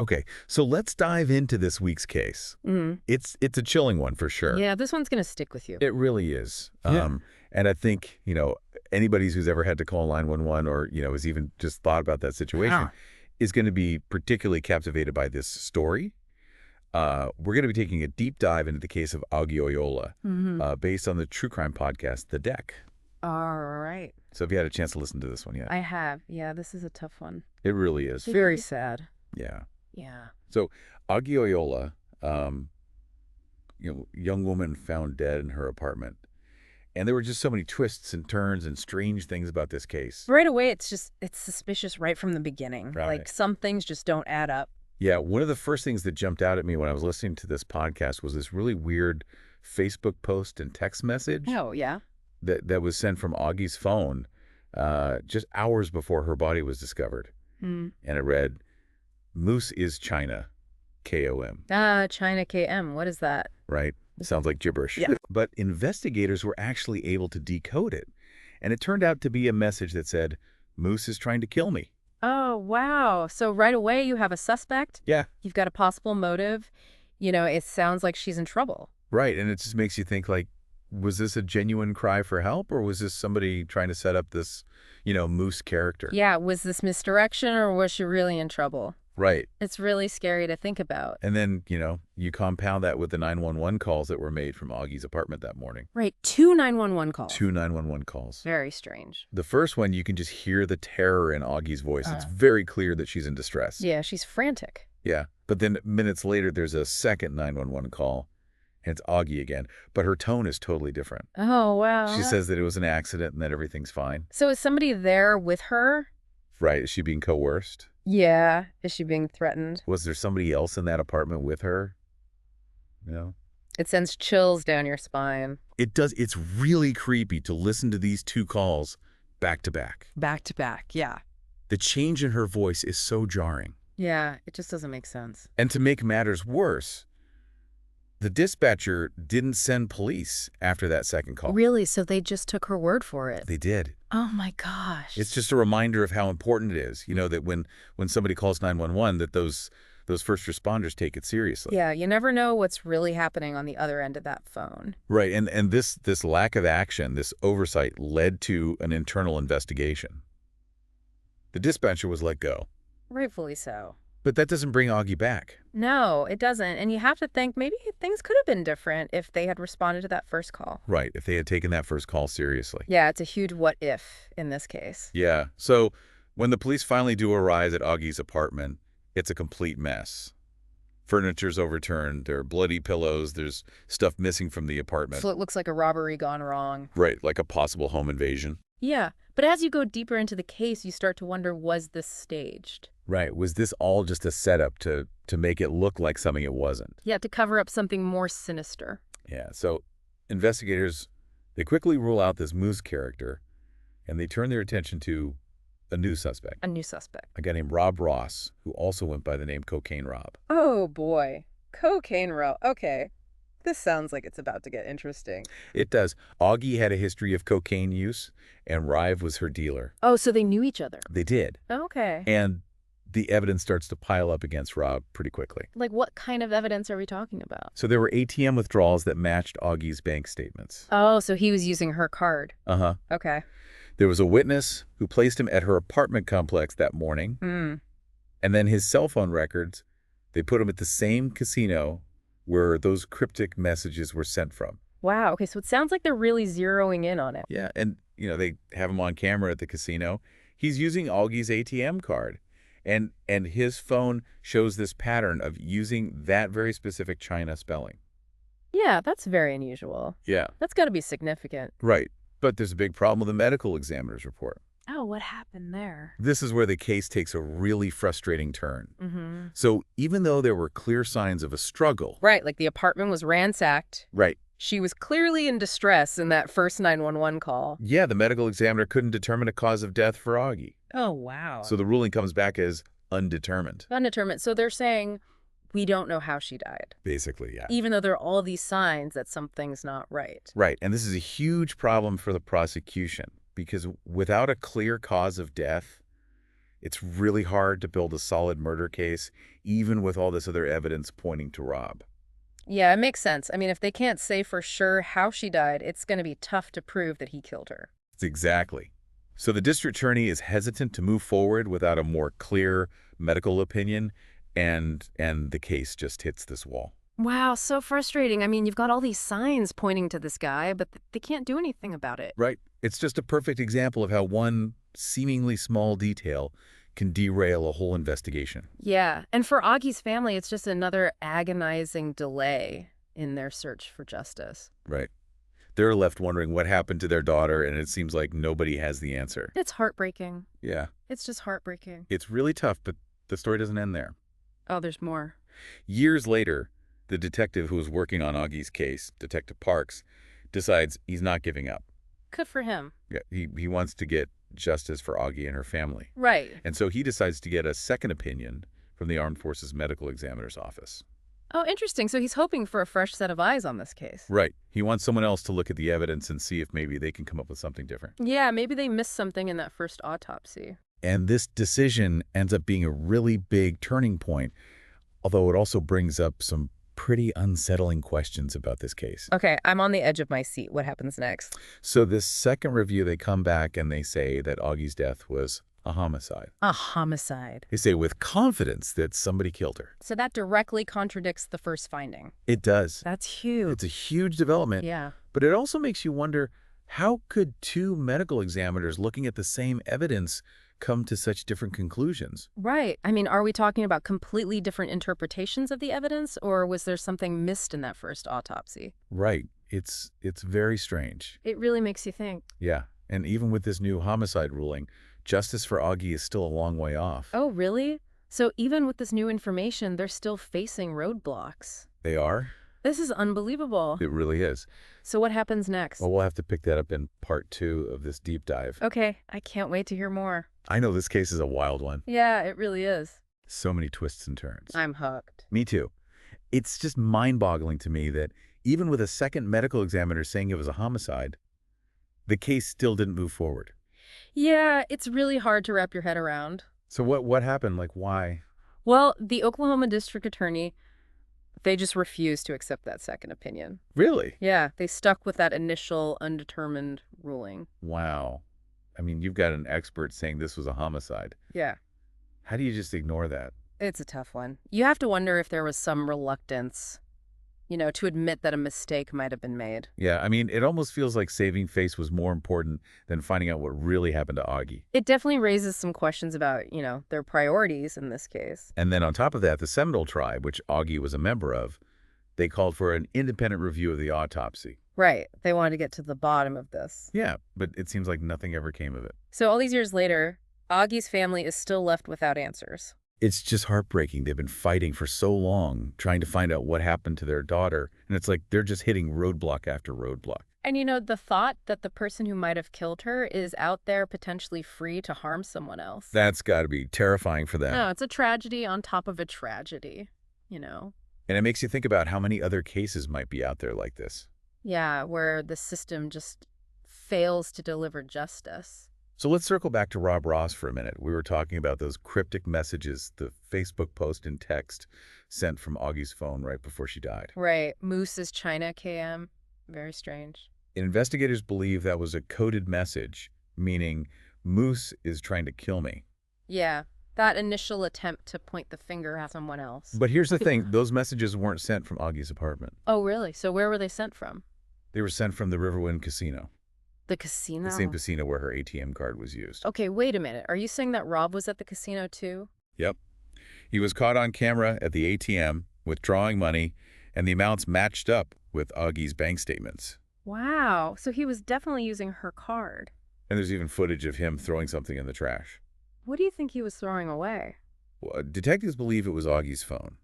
Okay, so let's dive into this week's case. It's a chilling one for sure. Yeah, this one's going to stick with you. It really is. Yeah. And I think, anybody who's ever had to call 911 or, has even just thought about that situation is going to be particularly captivated by this story. We're going to be taking a deep dive into the case of Oyola, based on the true crime podcast, The Deck. All right. So have you had a chance to listen to this one yet? I have. Yeah, this is a tough one. It really is. Very sad. Yeah. Yeah. So Oyola, young woman found dead in her apartment. And there were just so many twists and turns and strange things about this case. Right away, it's suspicious right from the beginning. Right. Like some things just don't add up. Yeah, one of the first things that jumped out at me when I was listening to this podcast was this really weird Facebook post and text message. Oh, yeah? That was sent from Augie's phone just hours before her body was discovered. And it read, "Moose is China, KOM." China KM. What is that? Right? Sounds like gibberish. Yeah. But investigators were actually able to decode it. And it turned out to be a message that said, "Moose is trying to kill me." Oh, wow. So right away you have a suspect. Yeah. You've got a possible motive. It sounds like she's in trouble. Right. And it just makes you think, like, was this a genuine cry for help, or was this somebody trying to set up this, Moose character? Yeah, was this misdirection or was she really in trouble? Right. It's really scary to think about. And then, you compound that with the 911 calls that were made from Augie's apartment that morning. Right, 2 911 calls. 2 911 calls. Very strange. The first one, you can just hear the terror in Augie's voice. It's very clear that she's in distress. Yeah, she's frantic. Yeah. But then minutes later, there's a second 911 call, and it's Augie again. But her tone is totally different. Oh, wow. She says that it was an accident and that everything's fine. So is somebody there with her? Right. Is she being coerced? Yeah. Is she being threatened? Was there somebody else in that apartment with her? No. It sends chills down your spine. It does. It's really creepy to listen to these two calls back to back. Back to back, yeah. The change in her voice is so jarring. Yeah, it just doesn't make sense. And to make matters worse, the dispatcher didn't send police after that second call. Really? So they just took her word for it? They did. Oh, my gosh. It's just a reminder of how important it is, that when somebody calls 911, that those first responders take it seriously. Yeah, you never know what's really happening on the other end of that phone. Right, and this lack of action, this oversight, led to an internal investigation. The dispatcher was let go. Rightfully so. But that doesn't bring Augie back. No, it doesn't. And you have to think maybe things could have been different if they had responded to that first call. Right, if they had taken that first call seriously. Yeah, it's a huge what if in this case. Yeah, so when the police finally do arrive at Augie's apartment, it's a complete mess. Furniture's overturned, there are bloody pillows, there's stuff missing from the apartment. So it looks like a robbery gone wrong. Right, like a possible home invasion. Yeah, but as you go deeper into the case, you start to wonder, was this staged? Right, was this all just a setup to make it look like something it wasn't? Yeah, to cover up something more sinister. Yeah, so investigators, they quickly rule out this Moose character, and they turn their attention to a new suspect. A new suspect. A guy named Rob Ross, who also went by the name Cocaine Rob. Oh, boy. Cocaine Rob. Okay. This sounds like it's about to get interesting. It does. Augie had a history of cocaine use, and Rive was her dealer. Oh, so they knew each other. They did. Okay. And the evidence starts to pile up against Rob pretty quickly. Like, what kind of evidence are we talking about? So there were ATM withdrawals that matched Augie's bank statements. Oh, so he was using her card. Uh-huh. Okay. There was a witness who placed him at her apartment complex that morning. And then his cell phone records, they put him at the same casino where those cryptic messages were sent from. Wow. Okay, so it sounds like they're really zeroing in on it. Yeah, and, they have him on camera at the casino. He's using Augie's ATM card. And his phone shows this pattern of using that very specific China spelling. Yeah, that's very unusual. Yeah. That's got to be significant. Right. But there's a big problem with the medical examiner's report. Oh, what happened there? This is where the case takes a really frustrating turn. So even though there were clear signs of a struggle. Right, like the apartment was ransacked. Right. She was clearly in distress in that first 911 call. Yeah, the medical examiner couldn't determine a cause of death for Augie. Oh, wow. So the ruling comes back as undetermined. Undetermined. So they're saying, we don't know how she died. Basically, yeah. Even though there are all these signs that something's not right. Right, and this is a huge problem for the prosecution because without a clear cause of death, It's really hard to build a solid murder case, even with all this other evidence pointing to Rob. Yeah, it makes sense. I mean, if they can't say for sure how she died, it's going to be tough to prove that he killed her. Exactly. So the district attorney is hesitant to move forward without a more clear medical opinion, and the case just hits this wall. Wow, so frustrating. I mean, you've got all these signs pointing to this guy, but they can't do anything about it. Right. It's just a perfect example of how one seemingly small detail can derail a whole investigation. Yeah, and for Augie's family, it's just another agonizing delay in their search for justice. Right. They're left wondering what happened to their daughter, and it seems like nobody has the answer. It's heartbreaking. Yeah. It's just heartbreaking. It's really tough, but the story doesn't end there. Oh, there's more. Years later, the detective who was working on Augie's case, Detective Parks, decides he's not giving up. Good for him. Yeah, he wants to get justice for Augie and her family. Right. And so he decides to get a second opinion from the Armed Forces Medical Examiner's Office. Oh, interesting. So he's hoping for a fresh set of eyes on this case. Right. He wants someone else to look at the evidence and see if maybe they can come up with something different. Yeah, maybe they missed something in that first autopsy. And this decision ends up being a really big turning point, although it also brings up some pretty unsettling questions about this case. Okay, I'm on the edge of my seat. What happens next? So this second review, they come back and they say that Augie's death was a homicide. A homicide. They say with confidence that somebody killed her. So that directly contradicts the first finding. It does. That's huge. It's a huge development. Yeah. But it also makes you wonder, how could two medical examiners looking at the same evidence come to such different conclusions? Right. I mean, are we talking about completely different interpretations of the evidence, or was there something missed in that first autopsy? Right. It's very strange. It really makes you think. Yeah. And even with this new homicide ruling, justice for Augie is still a long way off. Oh, really? So even with this new information, they're still facing roadblocks. They are? This is unbelievable. It really is. So what happens next? Well, we'll have to pick that up in part 2 of this deep dive. Okay, I can't wait to hear more. I know this case is a wild one. Yeah, it really is. So many twists and turns. I'm hooked. Me too. It's just mind-boggling to me that even with a second medical examiner saying it was a homicide, the case still didn't move forward. Yeah, it's really hard to wrap your head around. So what happened? Like, why? Well, the Oklahoma District Attorney, they just refused to accept that second opinion. Really? Yeah, they stuck with that initial undetermined ruling. Wow. I mean, you've got an expert saying this was a homicide. Yeah, How do you just ignore that? it's a tough one. You have to wonder if there was some reluctance, to admit that a mistake might have been made. Yeah, I mean, it almost feels like saving face was more important than finding out what really happened to Augie. It definitely raises some questions about, their priorities in this case. And then on top of that, the Seminole tribe, which Augie was a member of, they called for an independent review of the autopsy. Right. They wanted to get to the bottom of this. Yeah, but it seems like nothing ever came of it. So all these years later, Augie's family is still left without answers. It's just heartbreaking. They've been fighting for so long, trying to find out what happened to their daughter, and it's like they're just hitting roadblock after roadblock. And the thought that the person who might have killed her is out there potentially free to harm someone else. That's got to be terrifying for them. No, it's a tragedy on top of a tragedy. And it makes you think about how many other cases might be out there like this. Yeah, where the system just fails to deliver justice. So let's circle back to Rob Ross for a minute. We were talking about those cryptic messages, the Facebook post and text sent from Augie's phone right before she died. Right. Moose's China KM. Very strange. Investigators believe that was a coded message, meaning Moose is trying to kill me. Yeah, that initial attempt to point the finger at someone else. But here's the thing, those messages weren't sent from Augie's apartment. Oh, really? So where were they sent from? They were sent from the Riverwind Casino, The casino? the same casino where her ATM card was used. Okay, wait a minute. Are you saying that Rob was at the casino too? Yep. He was caught on camera at the ATM withdrawing money, and the amounts matched up with Augie's bank statements. Wow. So he was definitely using her card. And there's even footage of him throwing something in the trash. What do you think he was throwing away? Well, detectives believe it was Augie's phone.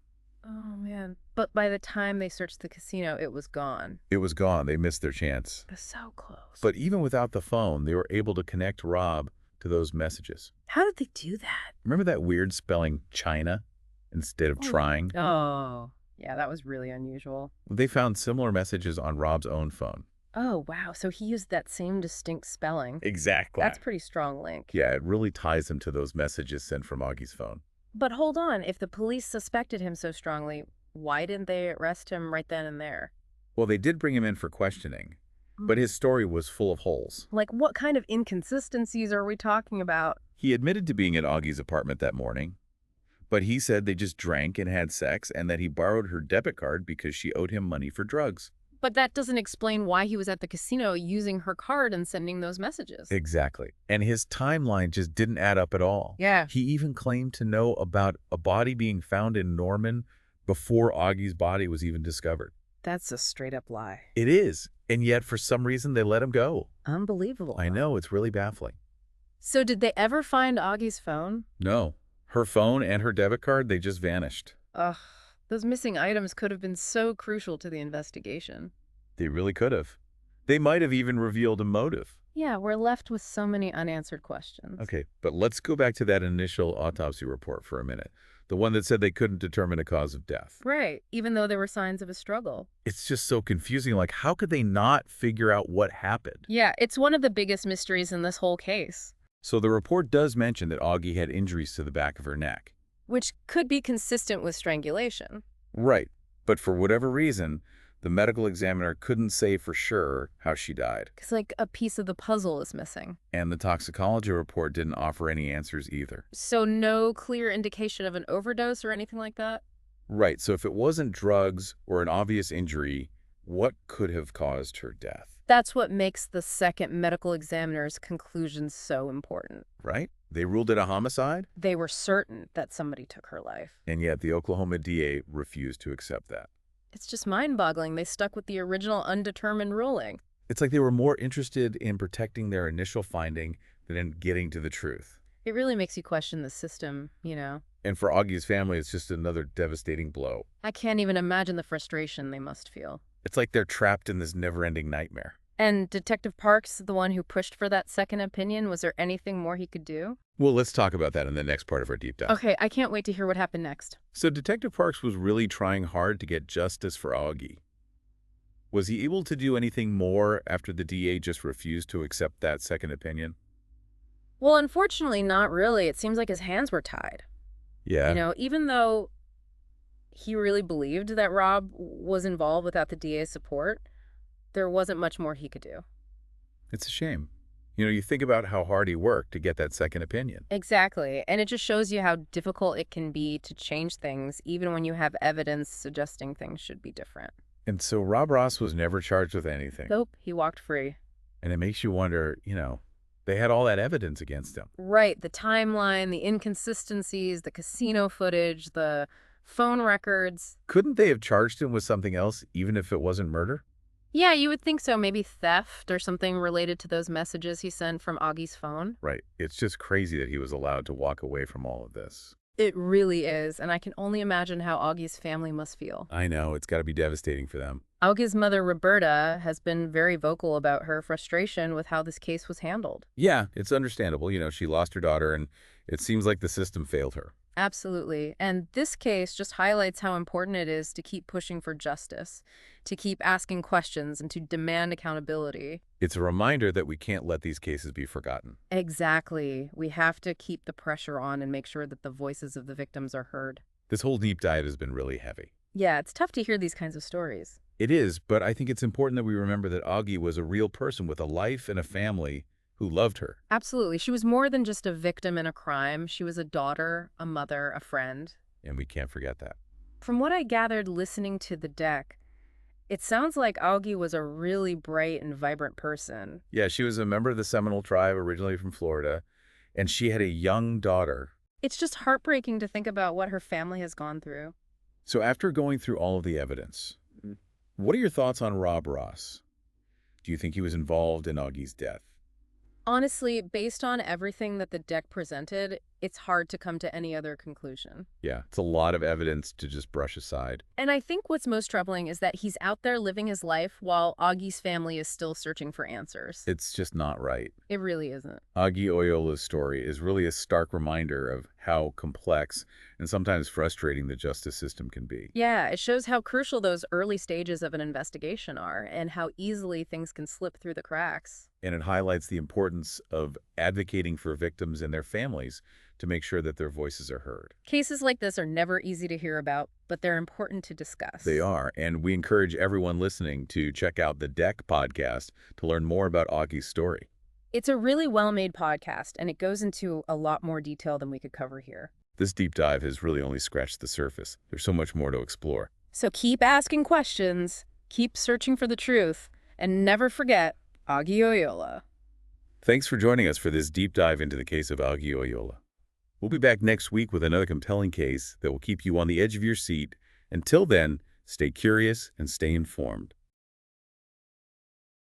Oh, man. But by the time they searched the casino, it was gone. It was gone. They missed their chance. So close. But even without the phone, they were able to connect Rob to those messages. How did they do that? Remember that weird spelling China instead of trying? Oh, yeah, that was really unusual. They found similar messages on Rob's own phone. Oh, wow. So he used that same distinct spelling. Exactly. That's pretty strong link. Yeah, it really ties him to those messages sent from Augie's phone. But hold on, if the police suspected him so strongly, why didn't they arrest him right then and there? Well, they did bring him in for questioning, but his story was full of holes. Like, what kind of inconsistencies are we talking about? He admitted to being at Augie's apartment that morning, but he said they just drank and had sex and that he borrowed her debit card because she owed him money for drugs. But that doesn't explain why he was at the casino using her card and sending those messages. Exactly. And his timeline just didn't add up at all. Yeah. He even claimed to know about a body being found in Norman before Augie's body was even discovered. That's a straight up lie. It is. And yet, for some reason, they let him go. Unbelievable. I know. It's really baffling. So did they ever find Augie's phone? No. Her phone and her debit card, they just vanished. Ugh, those missing items could have been so crucial to the investigation. They really could have. They might have even revealed a motive. Yeah, we're left with so many unanswered questions. Okay, but let's go back to that initial autopsy report for a minute. The one that said they couldn't determine a cause of death. Right, even though there were signs of a struggle. It's just so confusing. Like, how could they not figure out what happened? Yeah, it's one of the biggest mysteries in this whole case. So the report does mention that Augie had injuries to the back of her neck. Which could be consistent with strangulation. Right, but for whatever reason, the medical examiner couldn't say for sure how she died. Because, like, a piece of the puzzle is missing. And the toxicology report didn't offer any answers either. So no clear indication of an overdose or anything like that? Right, so if it wasn't drugs or an obvious injury, what could have caused her death? That's what makes the second medical examiner's conclusions so important. Right? They ruled it a homicide, They were certain that somebody took her life. and yet the Oklahoma DA refused to accept that. It's just mind-boggling they stuck with the original undetermined ruling. It's like they were more interested in protecting their initial finding than in getting to the truth. It really makes you question the system, you know? And for Augie's family, it's just another devastating blow. I can't even imagine the frustration they must feel. It's like they're trapped in this never-ending nightmare. And Detective Parks, the one who pushed for that second opinion, was there anything more he could do? Well, let's talk about that in the next part of our deep dive. Okay, I can't wait to hear what happened next. So Detective Parks was really trying hard to get justice for Augie. Was he able to do anything more after the DA just refused to accept that second opinion? Well, unfortunately, not really. It seems like his hands were tied. Yeah. You know, even though he really believed that Rob was involved without the DA's support, there wasn't much more he could do. It's a shame. You know, you think about how hard he worked to get that second opinion. Exactly. And it just shows you how difficult it can be to change things, even when you have evidence suggesting things should be different. And so Rob Ross was never charged with anything. Nope, he walked free. And it makes you wonder, they had all that evidence against him. Right, the timeline, the inconsistencies, the casino footage, the phone records. Couldn't they have charged him with something else, even if it wasn't murder? Yeah, you would think so. Maybe theft or something related to those messages he sent from Augie's phone. Right. It's just crazy that he was allowed to walk away from all of this. It really is, and I can only imagine how Augie's family must feel. I know. It's got to be devastating for them. Augie's mother, Roberta, has been very vocal about her frustration with how this case was handled. Yeah, it's understandable. She lost her daughter, and it seems like the system failed her. Absolutely. And this case just highlights how important it is to keep pushing for justice, to keep asking questions, and to demand accountability. It's a reminder that we can't let these cases be forgotten. Exactly. We have to keep the pressure on and make sure that the voices of the victims are heard. This whole deep dive has been really heavy. Yeah, it's tough to hear these kinds of stories. It is, but I think it's important that we remember that Augie was a real person with a life and a family who loved her. Absolutely. She was more than just a victim in a crime. She was a daughter, a mother, a friend. And we can't forget that. From what I gathered listening to the deck, it sounds like Augie was a really bright and vibrant person. Yeah, she was a member of the Seminole tribe, originally from Florida, and she had a young daughter. It's just heartbreaking to think about what her family has gone through. So after going through all of the evidence, what are your thoughts on Rob Ross? Do you think he was involved in Augie's death? Honestly, based on everything that the deck presented, it's hard to come to any other conclusion. Yeah, it's a lot of evidence to just brush aside. And I think what's most troubling is that he's out there living his life while Augie's family is still searching for answers. It's just not right. It really isn't. Augie Oyola's story is really a stark reminder of how complex and sometimes frustrating the justice system can be. Yeah, it shows how crucial those early stages of an investigation are and how easily things can slip through the cracks. And it highlights the importance of advocating for victims and their families to make sure that their voices are heard. Cases like this are never easy to hear about, but they're important to discuss. They are, and we encourage everyone listening to check out the Deck podcast to learn more about Augie's story. It's a really well-made podcast, and it goes into a lot more detail than we could cover here. This deep dive has really only scratched the surface. There's so much more to explore. So keep asking questions, keep searching for the truth, and never forget Augie Oyola. Thanks for joining us for this deep dive into the case of Augie Oyola. We'll be back next week with another compelling case that will keep you on the edge of your seat. Until then, stay curious and stay informed.